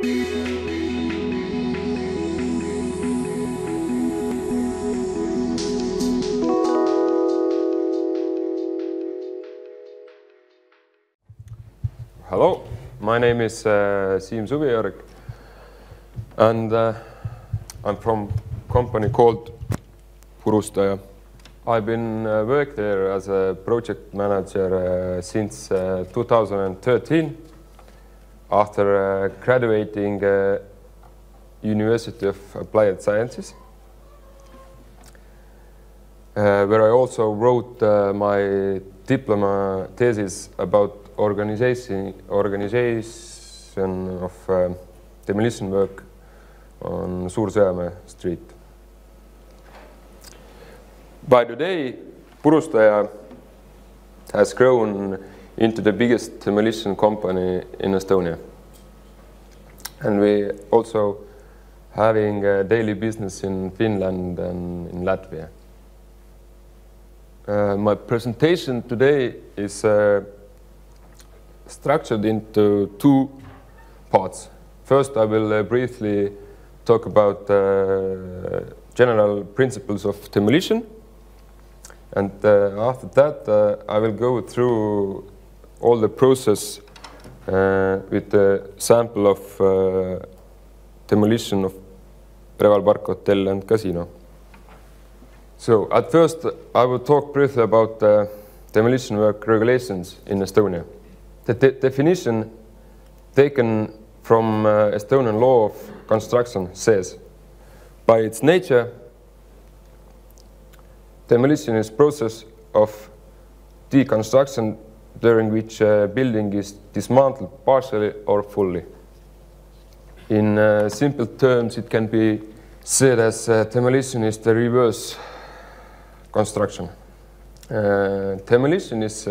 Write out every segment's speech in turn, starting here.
Hello, my name is Siim Suviorg, and I'm from a company called Purustaja. I've been working there as a project manager since 2013 after graduating University of Applied Sciences, where I also wrote my diploma thesis about organization of demolition work on Suur-Sõjamäe Street. By today, Purustaja has grown into the biggest demolition company in Estonia. And we also having a daily business in Finland and in Latvia. My presentation today is structured into two parts. First, I will briefly talk about general principles of demolition. And after that, I will go through all the process with the sample of demolition of Reval Park Hotel and Casino. So at first, I will talk briefly about demolition work regulations in Estonia. The definition taken from Estonian law of construction says, by its nature, demolition is process of deconstruction during which a building is dismantled partially or fully. In simple terms, it can be said as demolition is the reverse construction. Demolition is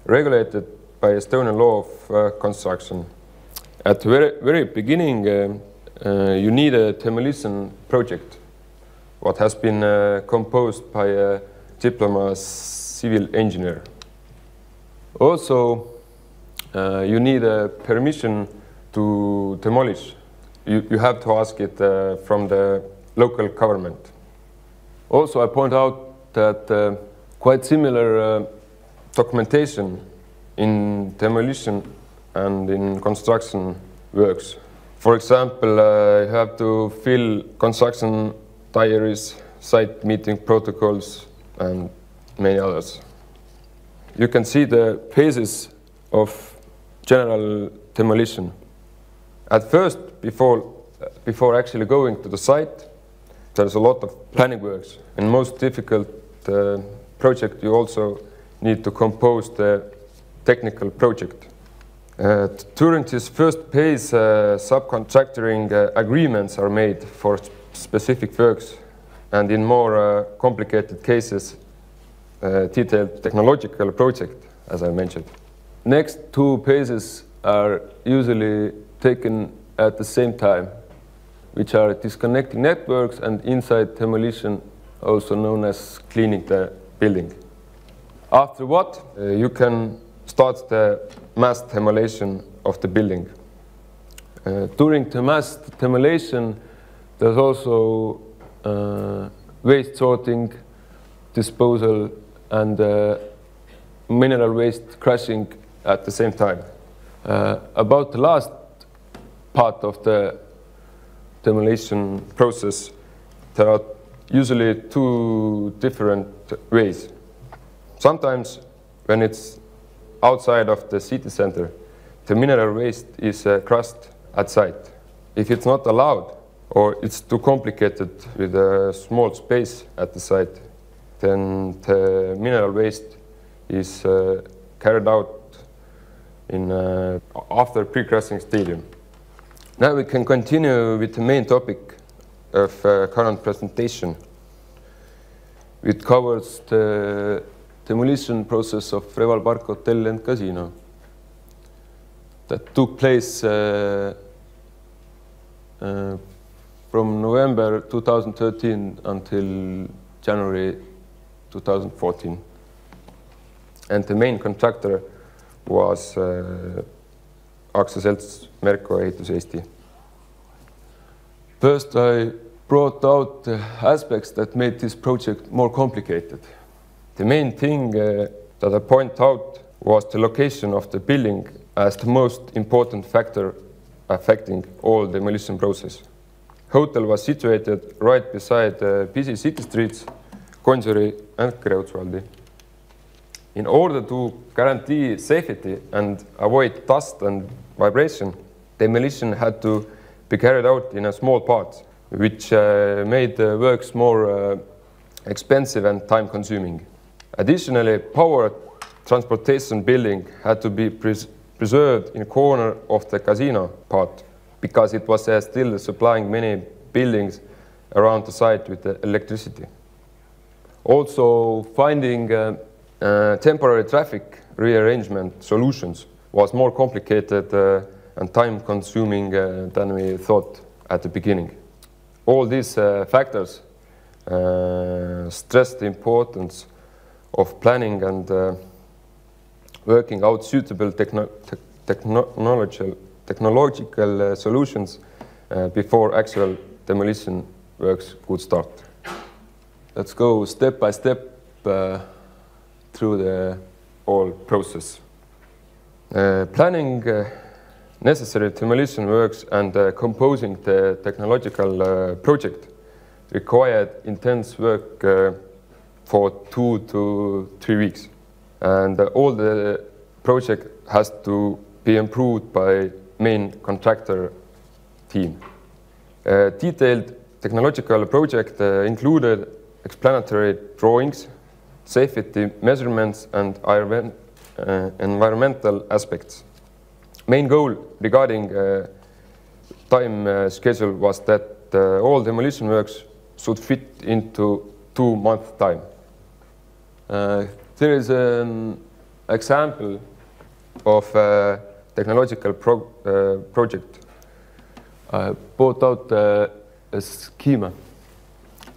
regulated by Estonian law of construction. At the very beginning, you need a demolition project, what has been composed by a diploma civil engineer. Also, you need a permission to demolish. You have to ask it from the local government. Also, I point out that quite similar documentation in demolition and in construction works. For example, you have to fill construction diaries, site meeting protocols, and many others. You can see the phases of general demolition. At first, before actually going to the site, there's a lot of planning works. In most difficult project, you also need to compose the technical project. During this first phase, subcontracting agreements are made for specific works, and in more complicated cases, detailed technological project, as I mentioned. Next two phases are usually taken at the same time, which are disconnecting networks and inside demolition, also known as cleaning the building. After what, you can start the mass demolition of the building. During the mass demolition, there's also waste sorting, disposal, and mineral waste crushing at the same time. About the last part of the demolition process, there are usually two different ways. Sometimes, when it's outside of the city center, the mineral waste is crushed at site. If it's not allowed, or it's too complicated with a small space at the site, then the mineral waste is carried out in after pre-crushing stadium. Now we can continue with the main topic of current presentation, which covers the demolition process of Reval Park Hotel and Casino that took place from November 2013 until January 2014. And the main contractor was AS Merko Ehitus Eesti. First, I brought out the aspects that made this project more complicated. The main thing that I point out was the location of the building as the most important factor affecting all demolition process. Hotel was situated right beside busy city streets, Gonsiori and Kreutzwaldi. In order to guarantee safety and avoid dust and vibration, demolition had to be carried out in a small parts, which made the works more expensive and time-consuming. Additionally, power transportation building had to be preserved in corner of the casino part because it was still supplying many buildings around the site with the electricity. Also, finding temporary traffic rearrangement solutions was more complicated and time-consuming than we thought at the beginning. All these factors stress the importance of planning and working out suitable technological solutions before actual demolition works could start. Let's go step by step through the whole process. Planning necessary demolition works and composing the technological project required intense work for 2 to 3 weeks. And all the project has to be improved by main contractor team. Detailed technological project included explanatory drawings, safety measurements, and environmental aspects. Main goal regarding time schedule was that all demolition works should fit into 2 months' time. There is an example of a technological project. I brought out a schema.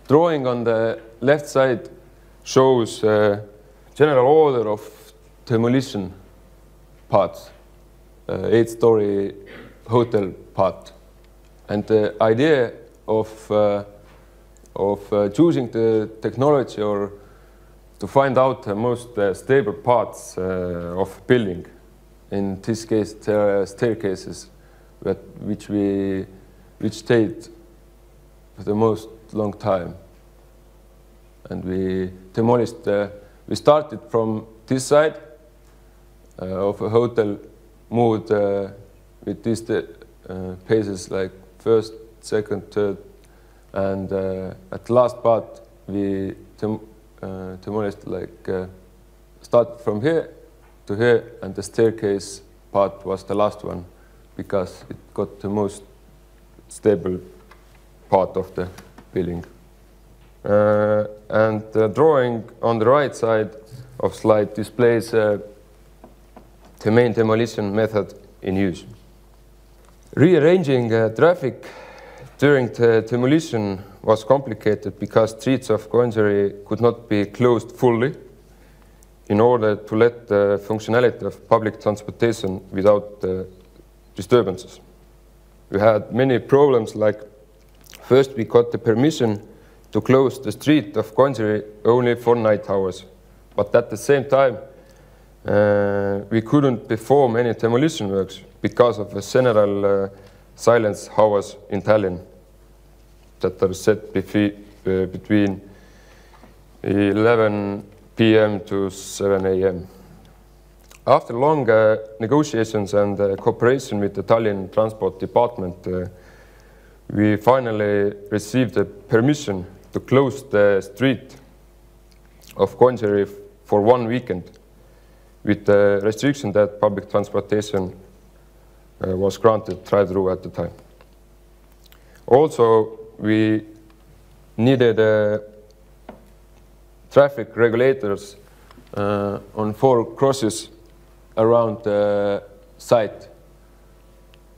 Drawing on the left side shows general order of demolition parts, 8-story hotel part. And the idea of choosing the technology or to find out the most stable parts of building. In this case, there are staircases which stayed for the most long time. And we demolished, we started from this side of a hotel, moved with these paces like first, second, third, and at the last part we demolished like started from here to here, and the staircase part was the last one because it got the most stable part of the building. And the drawing on the right side of slide displays the main demolition method in use. Rearranging traffic during the demolition was complicated because streets of Gonsiori could not be closed fully in order to let the functionality of public transportation without disturbances. We had many problems, like first we got the permission to close the street of Gonsiori only for night hours, but at the same time we couldn't perform any demolition works because of the general silence hours in Tallinn that are set between 11 p.m. to 7 a.m. After long negotiations and cooperation with the Tallinn Transport Department, we finally received the permission to close the street of Gonsiori for 1 weekend, with the restriction that public transportation was granted drive-through at the time. Also, we needed traffic regulators on 4 crosses around the site.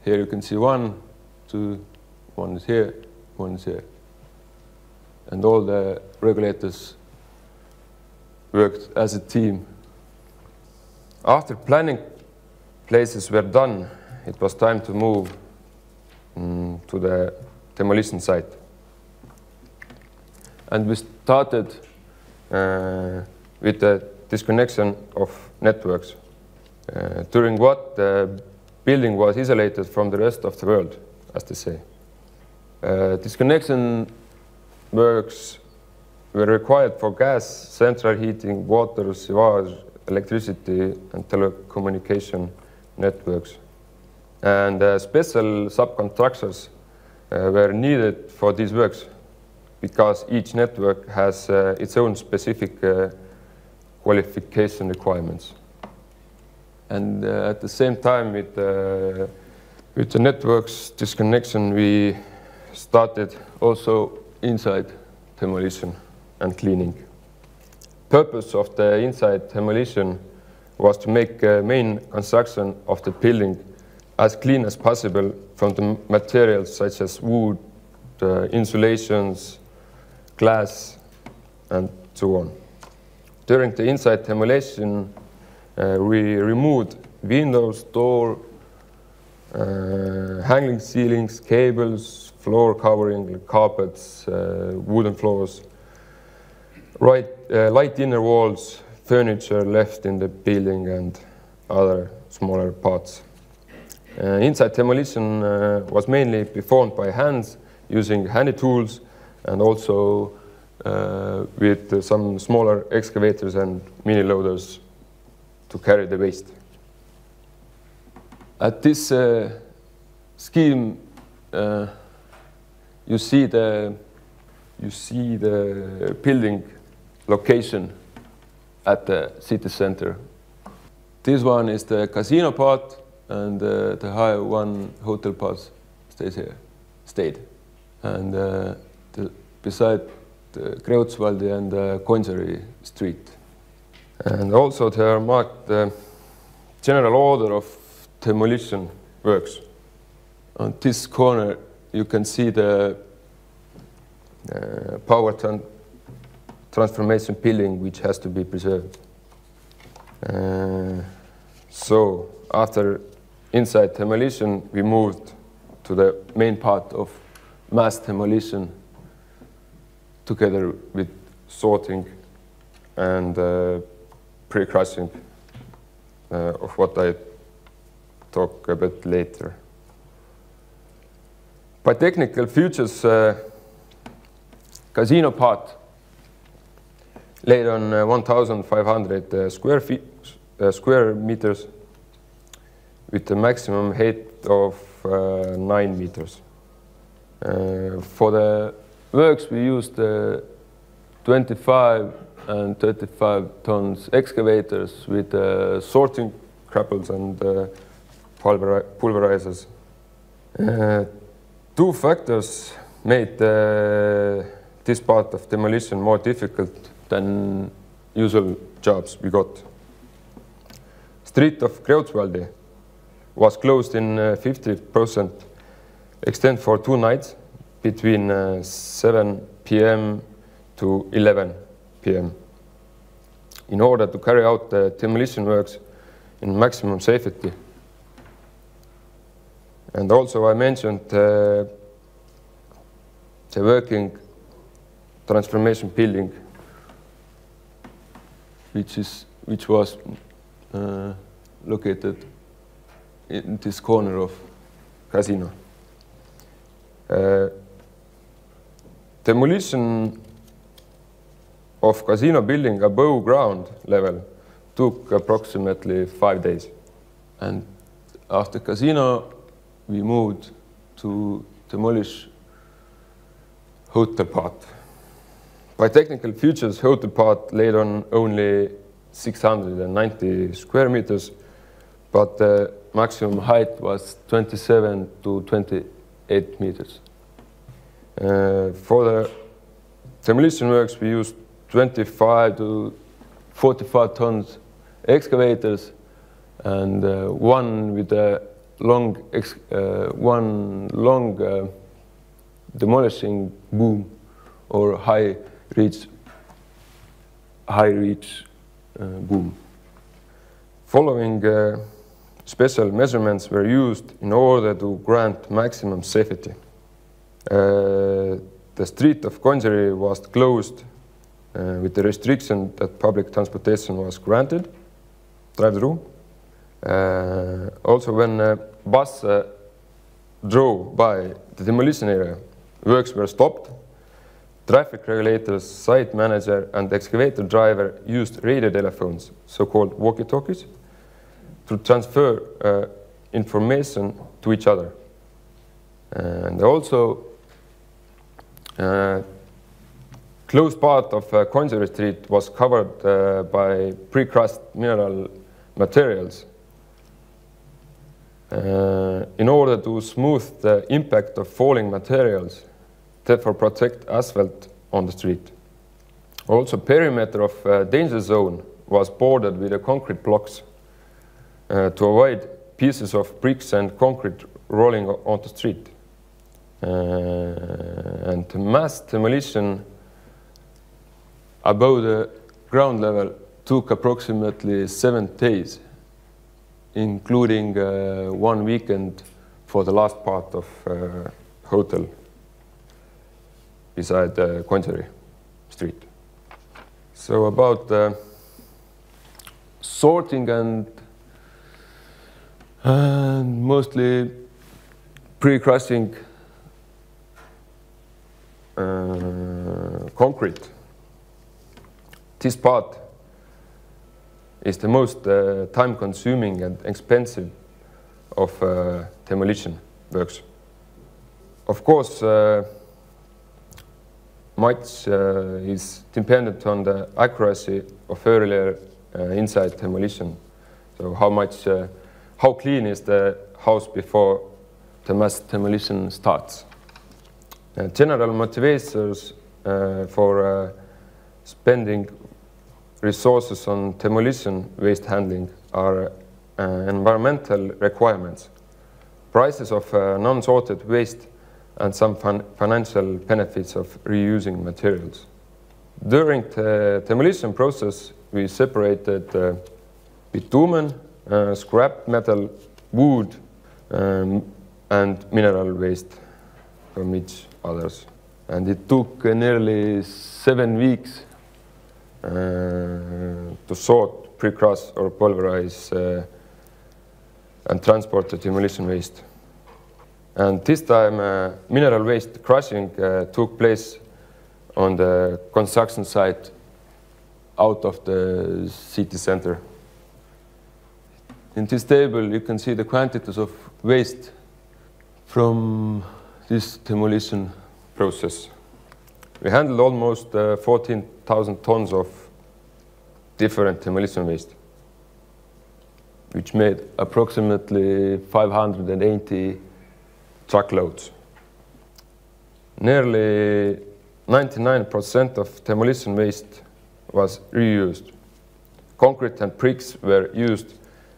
Here you can see 1, 2, 1 is here, 1 is here. And all the regulators worked as a team. After planning places were done, it was time to move to the demolition site. And we started with the disconnection of networks, during what the building was isolated from the rest of the world, as they say. Disconnection works were required for gas, central heating, water, sewage, electricity, and telecommunication networks. And special subcontractors were needed for these works because each network has its own specific qualification requirements. And at the same time with the networks disconnection, we started also inside demolition and cleaning. Purpose of the inside demolition was to make main construction of the building as clean as possible from the materials such as wood, insulations, glass, and so on. During the inside demolition, we removed windows, door, hanging ceilings, cables, floor covering, carpets, wooden floors, light inner walls, furniture left in the building, and other smaller parts. Inside demolition was mainly performed by hands using handy tools and also with some smaller excavators and mini loaders to carry the waste. At this scheme, you see the building location at the city center. This one is the casino part, and the higher one hotel part stayed. And beside the Kreutzwaldi and the Gonsiori Street. And also there marked the general order of demolition works. On this corner you can see the power transformation building which has to be preserved. So after inside demolition we moved to the main part of mass demolition together with sorting and pre-crushing of what I talk a bit later. By technical features, casino part laid on 1,500 square meters with a maximum height of 9 meters. For the works we used 25 and 35 tons excavators with sorting crapples and pulverizers. Two factors made this part of demolition more difficult than usual jobs we got. Street of Kreutzwaldi was closed in 50% extent for 2 nights between 7 p.m. to 11 p.m. in order to carry out the demolition works in maximum safety. And also I mentioned the working transformation building, which was located in this corner of casino. Demolition of casino building above ground level took approximately 5 days. And after casino, we moved to demolish hotel part. By technical features, hotel part laid on only 690 square meters, but the maximum height was 27 to 28 meters. For the demolition works, we used 25 to 45 tons excavators and one with a long demolishing boom or high reach boom. Following special measurements were used in order to grant maximum safety. The street of Gonsiori was closed with the restriction that public transportation was granted, drive-through. Also, when a bus drove by the demolition area, works were stopped. Traffic regulators, site manager, and excavator driver used radio telephones, so-called walkie-talkies, to transfer information to each other. And also, close part of Gonsiori Street was covered by pre-crushed mineral materials in order to smooth the impact of falling materials, therefore protect asphalt on the street. Also, perimeter of danger zone was bordered with the concrete blocks to avoid pieces of bricks and concrete rolling on the street. And mass demolition above the ground level took approximately 7 days, including 1 weekend for the last part of hotel beside Gonsiori Street. So about sorting and mostly pre-crushing concrete. This part is the most time-consuming and expensive of demolition works. Of course, much is dependent on the accuracy of earlier inside demolition. So how clean is the house before the mass demolition starts. General motivations for spending resources on demolition waste handling are environmental requirements, prices of non-sorted waste, and some financial benefits of reusing materials. During the demolition process, we separated bitumen, scrap metal, wood, and mineral waste from each others. And it took nearly 7 weeks to sort, pre-crush, or pulverize and transport the demolition waste. And this time, mineral waste crushing took place on the construction site out of the city center. In this table, you can see the quantities of waste from this demolition process. We handled almost 14,000 tons of different demolition waste, which made approximately 580 truckloads. Nearly 99% of demolition waste was reused. Concrete and bricks were used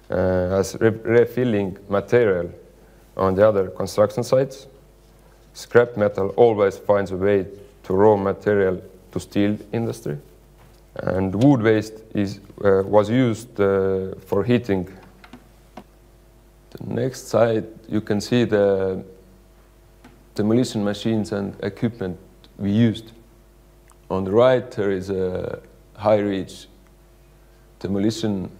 as refilling material on the other construction sites. Scrap metal always finds a way to raw material to steel industry. And wood waste was used for heating. The next slide, you can see the demolition machines and equipment we used. On the right, there is a high-reach demolition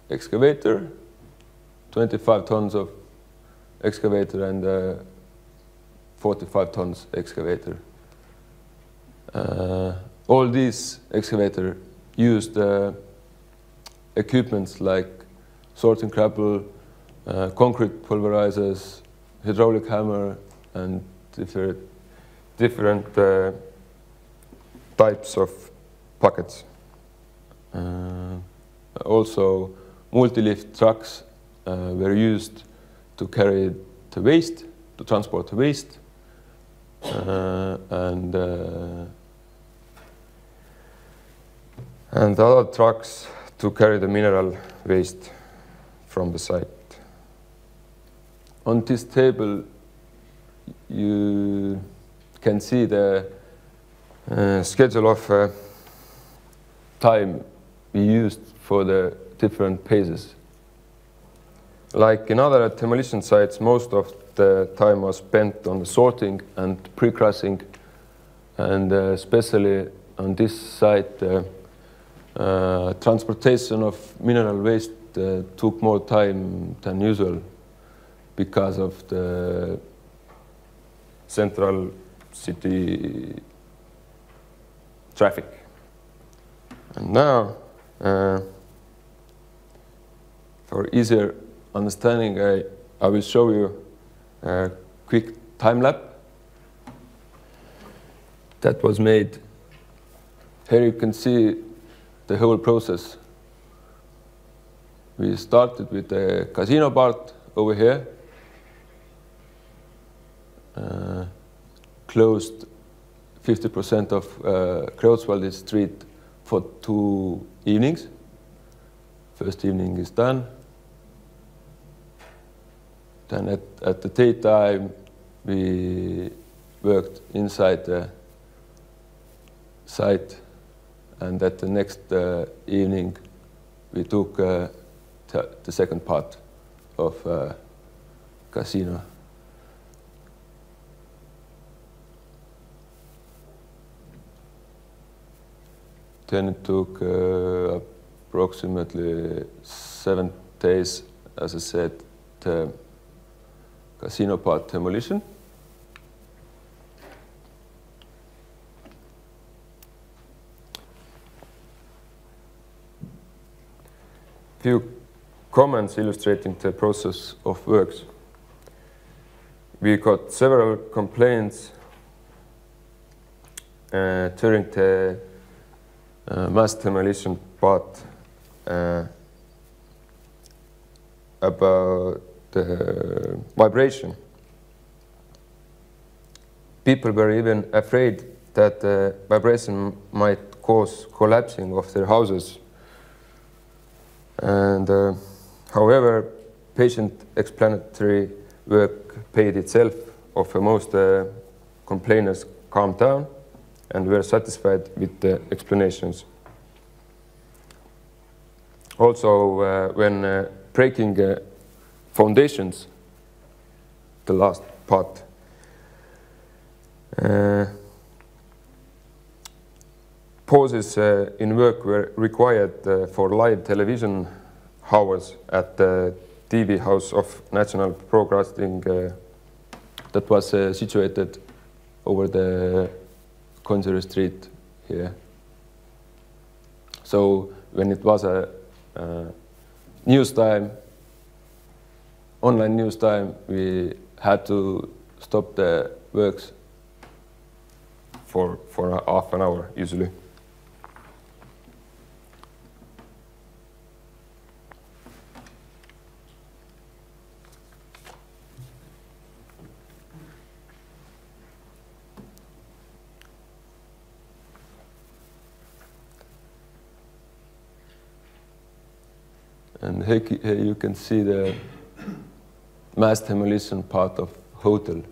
excavator, 25 tons of excavator and 45 tons excavator. All these excavator used equipments like sorting grapple, concrete pulverizers, hydraulic hammer, and different types of buckets. Also, multi-lift trucks were used to carry the waste, to transport the waste, and other trucks to carry the mineral waste from the site. On this table, you can see the schedule of time we used for the different phases. Like in other demolition sites, most of time was spent on the sorting and pre-crushing, and especially on this site, transportation of mineral waste took more time than usual because of the central city traffic. And now, for easier understanding, I will show you a quick time lapse that was made. Here you can see the whole process. We started with the casino part over here, closed 50% of Kreutzwaldi Street for 2 evenings. First evening is done. Then at the daytime, we worked inside the site, and at the next evening, we took the second part of casino. Then it took approximately 7 days, as I said, the casino part demolition. Few comments illustrating the process of works. We got several complaints during the mass demolition part about the vibration. People were even afraid that the vibration might cause collapsing of their houses. And however, patient explanatory work paid itself. Of most complainers calmed down and were satisfied with the explanations. Also, when breaking foundations, the last part, pauses in work were required for live television hours at the TV House of National Broadcasting that was situated over the Konverents Street here. So when it was a news time, online news time, we had to stop the works for half an hour usually. And here you can see the mass demolition part of hotel.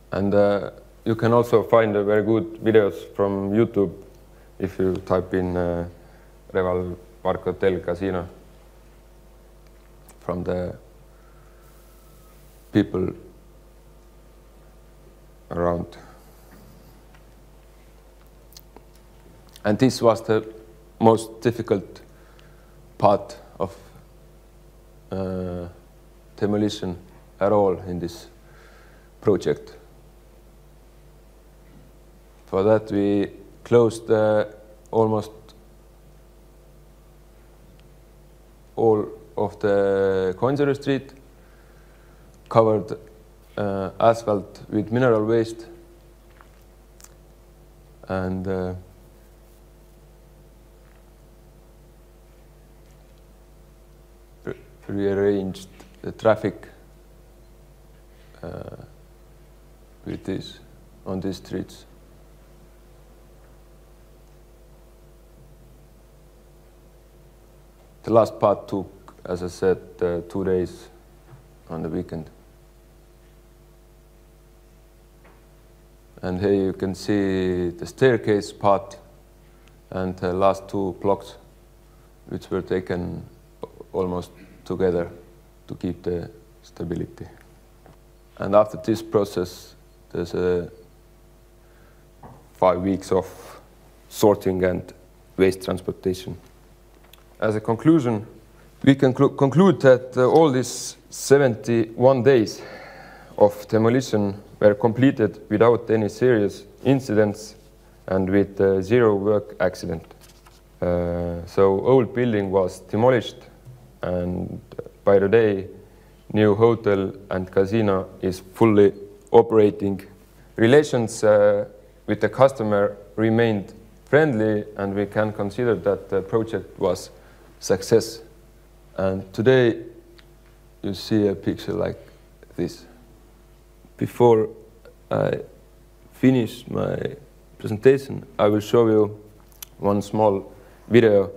And you can also find very good videos from YouTube if you type in Reval Park Hotel Casino from the people around. And this was the most difficult part of demolition at all in this project. For that, we closed almost all of the Konverents street, covered asphalt with mineral waste, and rearranged the traffic with this on these streets. The last part took, as I said, 2 days on the weekend. And here you can see the staircase part and the last 2 blocks, which were taken almost together to keep the stability. And after this process, there's 5 weeks of sorting and waste transportation. As a conclusion, we can conclude that all these 71 days of demolition were completed without any serious incidents and with 0 work accident. So old building was demolished, and by the day, new hotel and casino is fully operating. Relations with the customer remained friendly, and we can consider that the project was success. And today you see a picture like this. Before I finish my presentation, I will show you one small video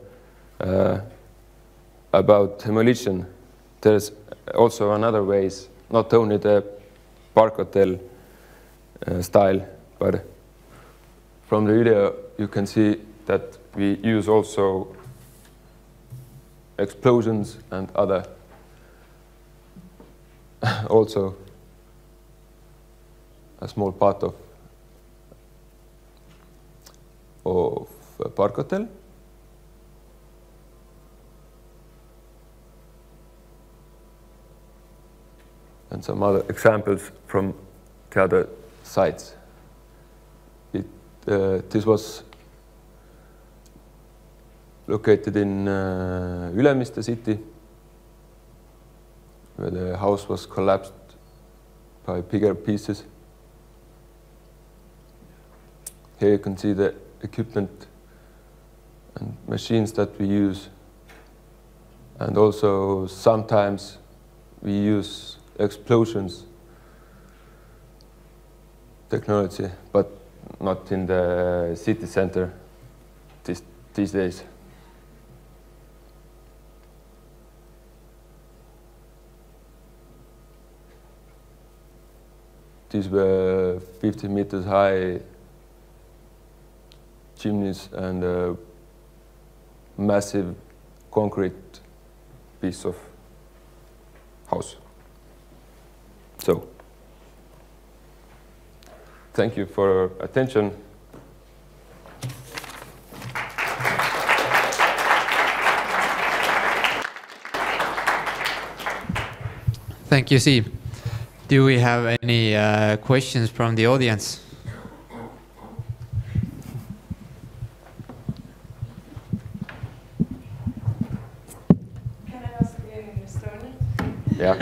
about demolition. There's also another ways, not only the Park Hotel style, but from the video you can see that we use also explosions and other also a small part of Park Hotel. And some other examples from the other sites. This was located in Ülemiste city, where the house was collapsed by bigger pieces. Here you can see the equipment and machines that we use. And also sometimes we use explosions technology, but not in the city center these days. These were 50 meters high chimneys and a massive concrete piece of house. So, thank you for your attention. Thank you, Siim. Do we have any questions from the audience? Can I ask again in Estonian? Yeah.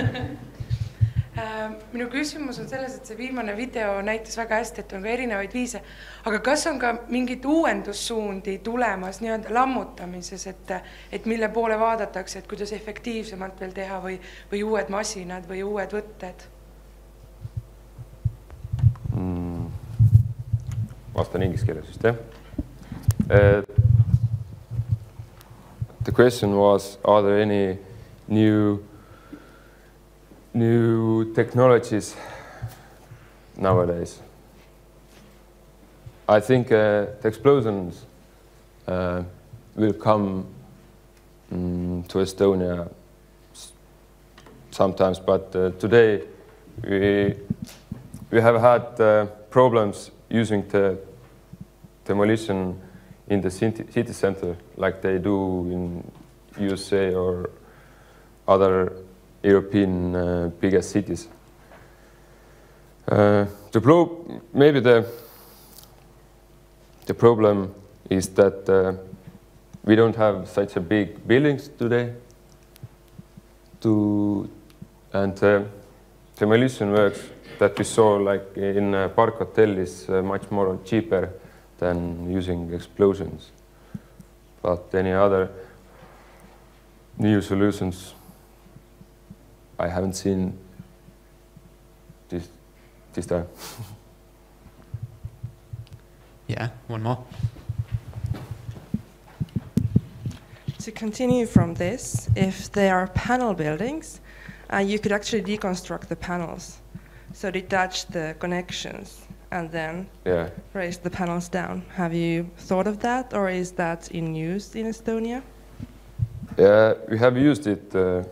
Minu küsimus on selles, et see viimane video näitas väga hästi, et on ka erinevaid viise, aga kas on ka mingit uuendussuundi tulemas nii-öelda lammutamises, et mille poole vaadatakse, et kuidas efektiivsemalt veel teha või uued masinad või uued võtted? Vastan inglise keeles vist, jah? The question was, are there any new technologies nowadays? I think the explosions will come to Estonia sometimes, but today we have had problems using the demolition in the city center like they do in USA or other European biggest cities. Maybe the problem is that we don't have such a big buildings today. And demolition works that we saw like in Park Hotel is much more cheaper than using explosions. But any other new solutions, I haven't seen this time. Yeah, one more. To continue from this, if there are panel buildings, you could actually deconstruct the panels. So detach the connections and then raise the panels down. Have you thought of that, or is that in use in Estonia? Yeah, we have used it, I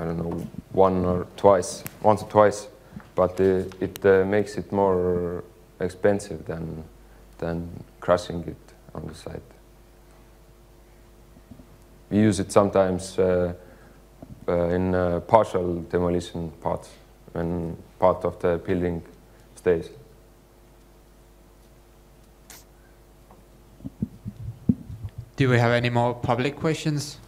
don't know, once or twice, but it makes it more expensive than crushing it on the site. We use it sometimes in partial demolition parts, when part of the building stays. Do we have any more public questions?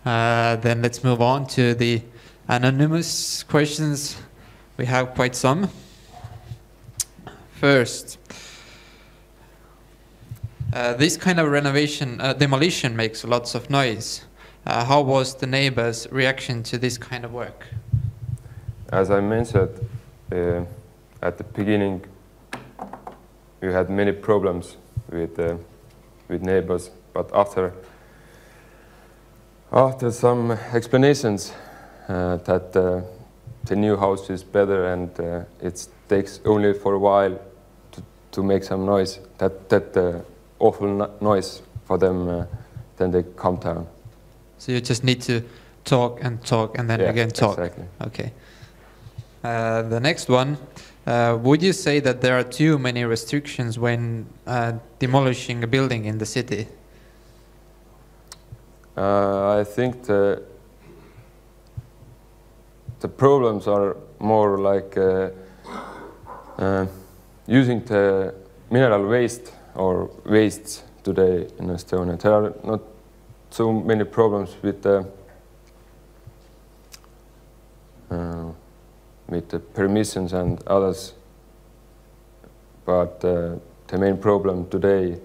Then let's move on to the anonymous questions. We have quite some. First, this kind of demolition makes lots of noise. How was the neighbors' reaction to this kind of work? As I mentioned at the beginning, we had many problems with neighbors, but after some explanations that the new house is better and it takes only for a while to make some noise, that awful noise for them, then they calm down. So you just need to talk and then again talk. Exactly. Okay. The next one, would you say that there are too many restrictions when demolishing a building in the city? I think the problems are more like using the mineral waste or wastes today in Estonia. There are not so many problems with the permissions and others, but the main problem today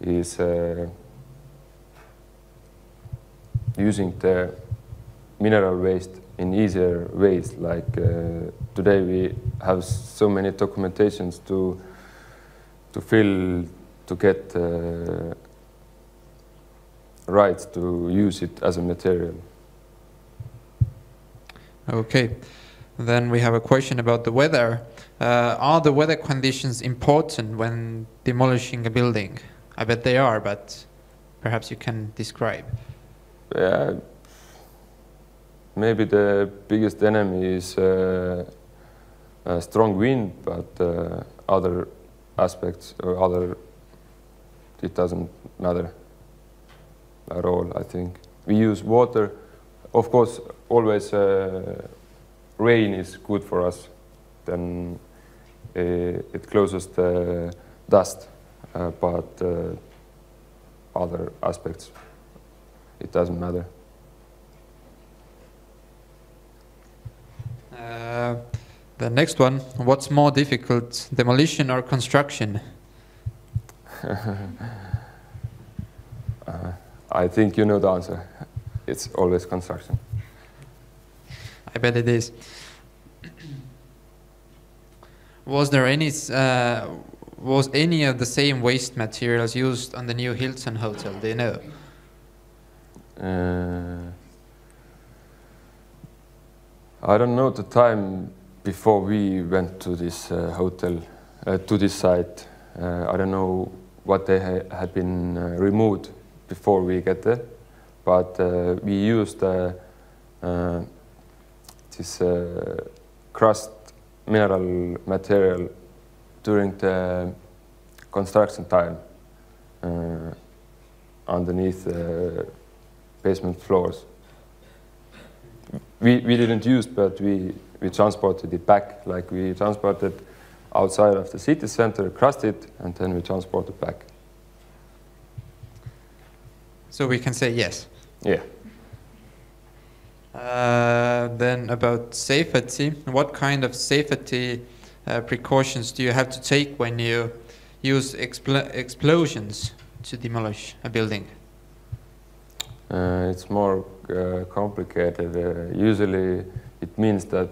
is using the mineral waste in easier ways. Like today we have so many documentations to fill to get rights to use it as a material. Okay. Then we have a question about the weather. Are the weather conditions important when demolishing a building? I bet they are, but perhaps you can describe. Yeah, maybe the biggest enemy is a strong wind, but other aspects or it doesn't matter at all, I think. We use water. Of course, always rain is good for us. Then it closes the dust, but other aspects, it doesn't matter. The next one, what's more difficult, demolition or construction? I think you know the answer. It's always construction. I bet it is. Was any of the same waste materials used on the new Hilton hotel? Do you know? I don't know the time before we went to this hotel, to this site. I don't know what they had been removed before we get there, but we used this crushed mineral material during the construction time underneath the basement floors. we didn't use, but we transported it back. Like we transported outside of the city center, crushed it, and then we transported back. So we can say yes. Yeah. Then about safety, what kind of safety precautions do you have to take when you use explosions to demolish a building? It's more complicated. Usually it means that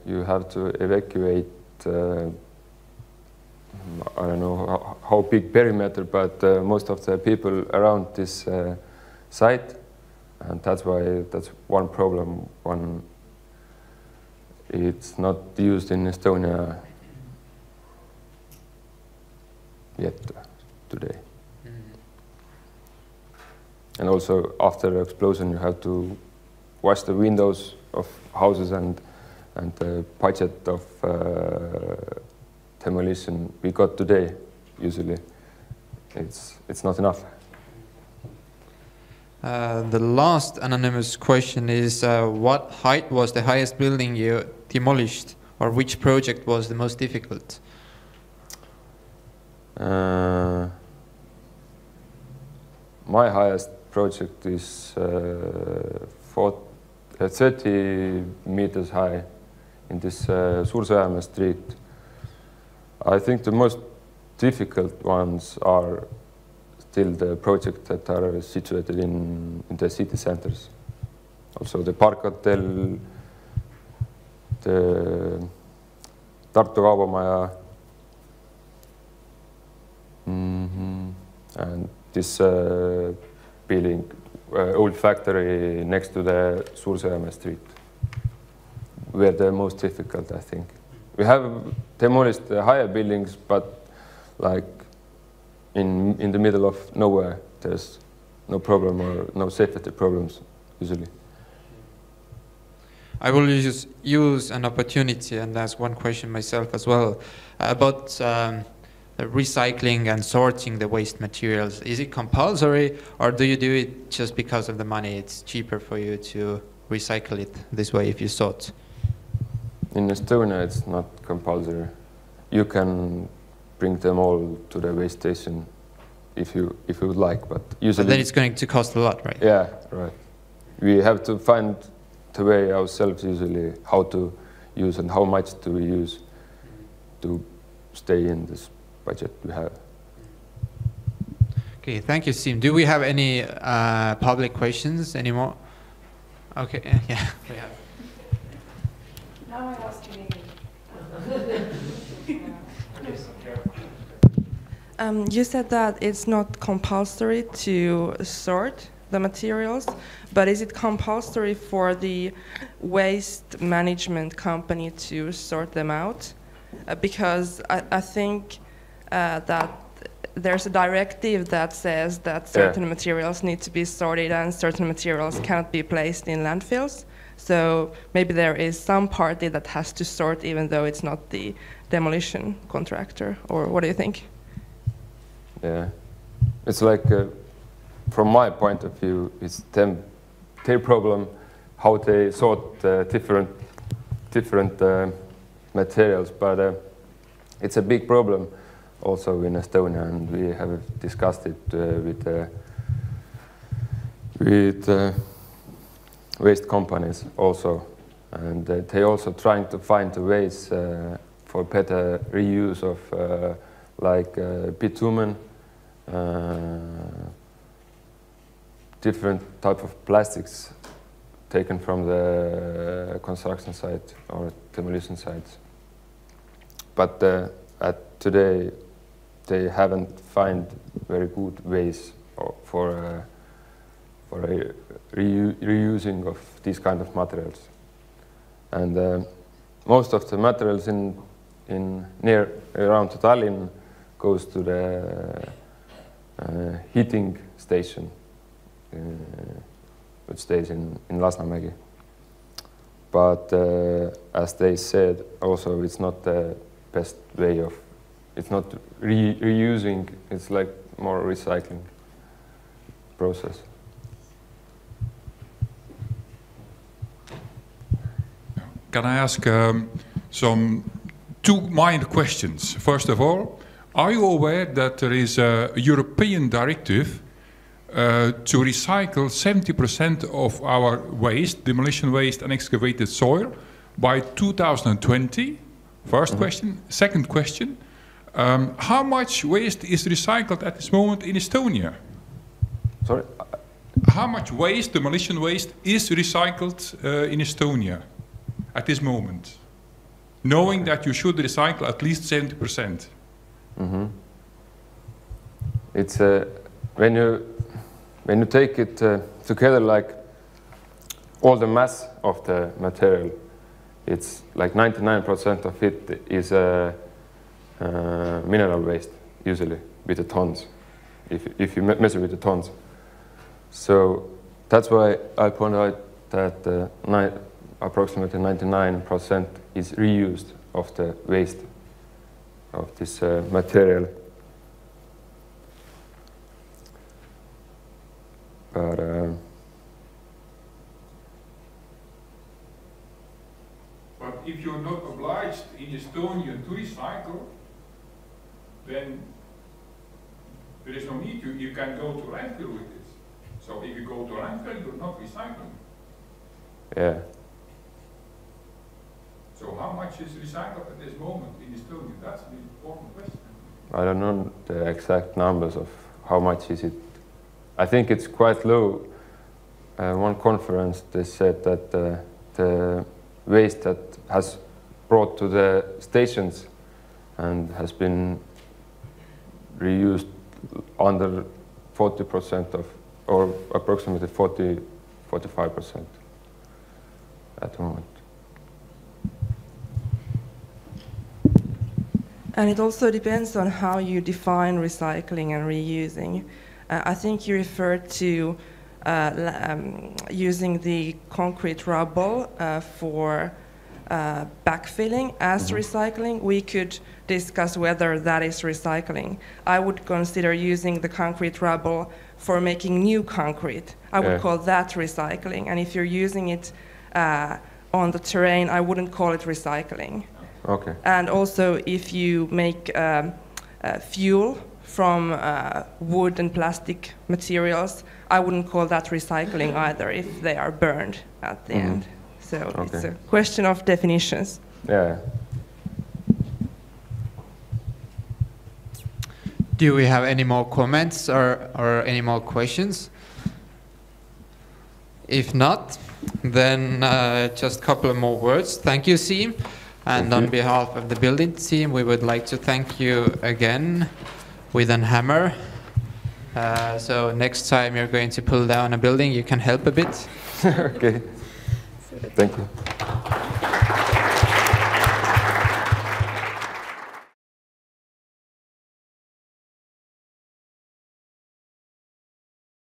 you have to evacuate, I don't know how big perimeter, but most of the people around this site. And that's why that's one problem when it's not used in Estonia yet today. And also after the explosion you have to wash the windows of houses, and the budget of demolition we got today, usually it's not enough. The last anonymous question is, what height was the highest building you demolished, or which project was the most difficult? My highest project is 30 meters high in this Suviorg street. I think the most difficult ones are still the projects that are situated in the city centers. Also the Park Hotel, the Tartu Kaubamaja, and this building, old factory next to the Suviorg street, were the most difficult, I think. We have demolished the higher buildings, but like in the middle of nowhere, there's no problem or no safety problems usually. I will use an opportunity and ask one question myself as well about recycling and sorting the waste materials. Is it compulsory, or do you do it just because of the money? It's cheaper for you to recycle it this way if you sort. In Estonia, it's not compulsory. You can bring them all to the waste station if you would like, but usually. But then it's going to cost a lot, right? Yeah, right. We have to find the way ourselves usually how to use and how much do we use to stay in this budget we have. Okay, thank you, Siim. Do we have any public questions anymore? Okay, yeah, we have. Now I ask you. You said that it's not compulsory to sort the materials, but is it compulsory for the waste management company to sort them out? Because I think that there's a directive that says that certain materials need to be sorted and certain materials cannot be placed in landfills. So maybe there is some party that has to sort even though it's not the demolition contractor, or what do you think? Yeah, it's like, from my point of view, it's their problem how they sort different materials, but it's a big problem also in Estonia, and we have discussed it with waste companies also, and they also trying to find the ways for better reuse of like bitumen, different type of plastics taken from the construction site or demolition sites. But today they haven't found very good ways for reusing of these kind of materials. And most of the materials in near around Tallinn goes to the heating station, which stays in Lasnamägi. But as they said, also it's not the best way of, it's not reusing, it's like more recycling process. Can I ask some two minor questions? First of all, are you aware that there is a European directive to recycle 70% of our waste, demolition waste and excavated soil by 2020? First question. Second question, how much waste is recycled at this moment in Estonia? Sorry? How much waste, demolition waste, is recycled in Estonia at this moment? Knowing that you should recycle at least 70%. It's when you take it together, like all the mass of the material, it's like 99% of it is mineral waste, usually with the tons, if you measure with the tons. So that's why I point out that approximately 99% is reused of the waste of this material. But if you're not obliged in Estonia to recycle, then there is no need. You can go to landfill with this. So if you go to landfill, you're not recycling. Yeah. So how much is recycled at this moment in Estonia? That's the important question. I don't know the exact numbers of how much is it. I think it's quite low. One conference, they said that the waste that has brought to the stations and has been reused under 40% of, or approximately 45% at the moment. And it also depends on how you define recycling and reusing. I think you referred to using the concrete rubble for backfilling as recycling. We could discuss whether that is recycling. I would consider using the concrete rubble for making new concrete. I would call that recycling. And if you're using it on the terrain, I wouldn't call it recycling. Okay. And also, if you make fuel from wood and plastic materials, I wouldn't call that recycling either if they are burned at the end. So it's a question of definitions. Yeah. Do we have any more comments or any more questions? If not, then just a couple of more words. Thank you, Siim. And on behalf of the BuildIT team, we would like to thank you again with a hammer. So next time you're going to pull down a building, you can help a bit. Okay. Thank you.